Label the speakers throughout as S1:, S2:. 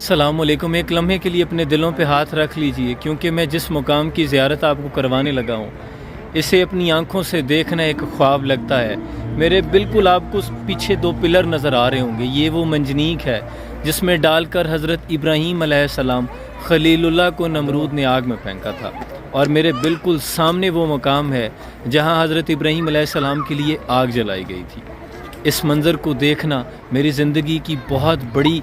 S1: السلام علیکم۔ ایک لمحے کے لیے اپنے دلوں پہ ہاتھ رکھ لیجئے، کیونکہ میں جس مقام کی زیارت آپ کو کروانے لگا ہوں اسے اپنی آنکھوں سے دیکھنا ایک خواب لگتا ہے۔ میرے بالکل آپ کو پیچھے دو پلر نظر آ رہے ہوں گے، یہ وہ منجنیق ہے جس میں ڈال کر حضرت ابراہیم علیہ السلام خلیل اللہ کو نمرود نے آگ میں پھینکا تھا، اور میرے بالکل سامنے وہ مقام ہے جہاں حضرت ابراہیم علیہ السلام کے لیے آگ جلائی گئی تھی۔ اس منظر کو دیکھنا میری زندگی کی بہت بڑی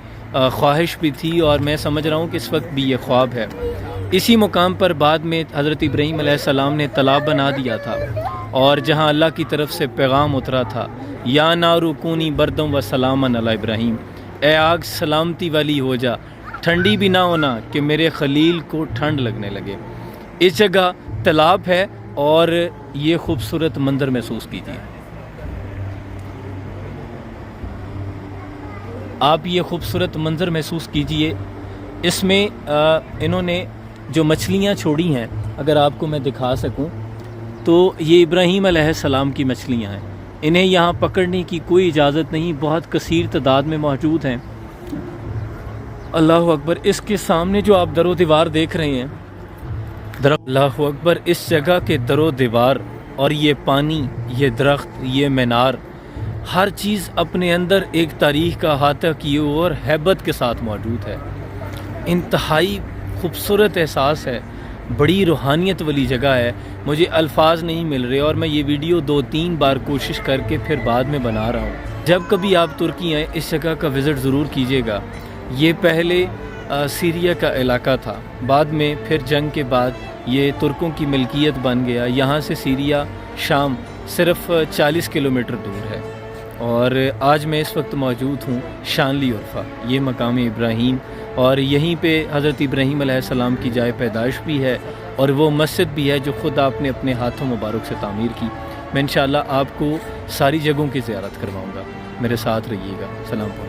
S1: خواہش بھی تھی، اور میں سمجھ رہا ہوں کہ اس وقت بھی یہ خواب ہے۔ اسی مقام پر بعد میں حضرت ابراہیم علیہ السلام نے تالاب بنا دیا تھا، اور جہاں اللہ کی طرف سے پیغام اترا تھا، یا نار کونی بردم و سلاما علی ابراہیم، اے آگ سلامتی والی ہو جا، ٹھنڈی بھی نہ ہونا کہ میرے خلیل کو ٹھنڈ لگنے لگے۔ اس جگہ تالاب ہے اور یہ خوبصورت منظر محسوس کیجیے۔ آپ یہ خوبصورت منظر محسوس کیجئے۔ اس میں انہوں نے جو مچھلیاں چھوڑی ہیں، اگر آپ کو میں دکھا سکوں تو یہ ابراہیم علیہ السلام کی مچھلیاں ہیں۔ انہیں یہاں پکڑنے کی کوئی اجازت نہیں، بہت کثیر تعداد میں موجود ہیں۔ اللہ اکبر۔ اس کے سامنے جو آپ در و دیوار دیکھ رہے ہیں، اللہ اکبر، اس جگہ کے در و دیوار اور یہ پانی، یہ درخت، یہ مینار، ہر چیز اپنے اندر ایک تاریخ کا احاطہ کیے اور ہیبت کے ساتھ موجود ہے۔ انتہائی خوبصورت احساس ہے، بڑی روحانیت والی جگہ ہے۔ مجھے الفاظ نہیں مل رہے، اور میں یہ ویڈیو 2-3 بار کوشش کر کے پھر بعد میں بنا رہا ہوں۔ جب کبھی آپ ترکی آئیں اس جگہ کا وزٹ ضرور کیجیے گا۔ یہ پہلے سیریا کا علاقہ تھا، بعد میں پھر جنگ کے بعد یہ ترکوں کی ملکیت بن گیا۔ یہاں سے سیریا شام صرف 40 کلومیٹر دور ہے، اور آج میں اس وقت موجود ہوں شانلی عرفہ، یہ مقام ابراہیم، اور یہیں پہ حضرت ابراہیم علیہ السلام کی جائے پیدائش بھی ہے، اور وہ مسجد بھی ہے جو خود آپ نے اپنے ہاتھوں مبارک سے تعمیر کی۔ میں انشاءاللہ آپ کو ساری جگہوں کی زیارت کرواؤں گا، میرے ساتھ رہیے گا۔ سلام علیکم۔